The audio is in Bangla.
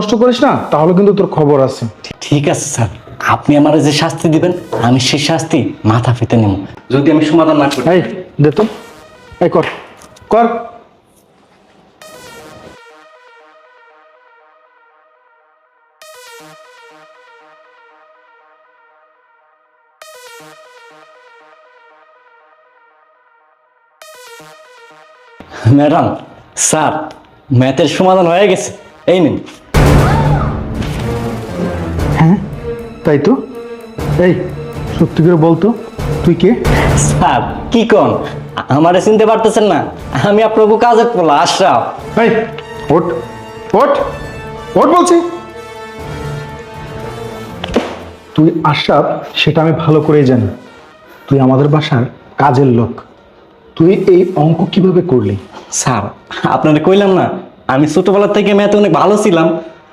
নষ্ট করিস না তাহলে কিন্তু তোর খবর আছে। ঠিক আছে স্যার, আপনি আমার যে শাস্তি দিবেন আমি সেই শাস্তি মাথা পেতে নেব, যদি আমি সমাধান না করি। এই দে তো, এই কর কর। ম্যাডাম, স্যার, ম্যাথের সমাধান হয়ে গেছে, এই নিন। হ্যাঁ তাই তো। এই সত্যি করে বলতো তুই কে? স্যার কি কোন, আমারে চিনতে পারতেছেন না? আমি আপনার কাজের পোলা আশরাফ। এই ওঠ ওঠ ওঠ বলছি। তুই আশরাফ সেটা আমি ভালো করেই জানি। তুই আমাদের বাসার কাজের লোক। তুই এই অঙ্ক কিভাবে করলি? স্যার আপনাদের কইলাম না, আমি ছোটবেলা থেকে ম্যাথে অনেক ভালো ছিলাম।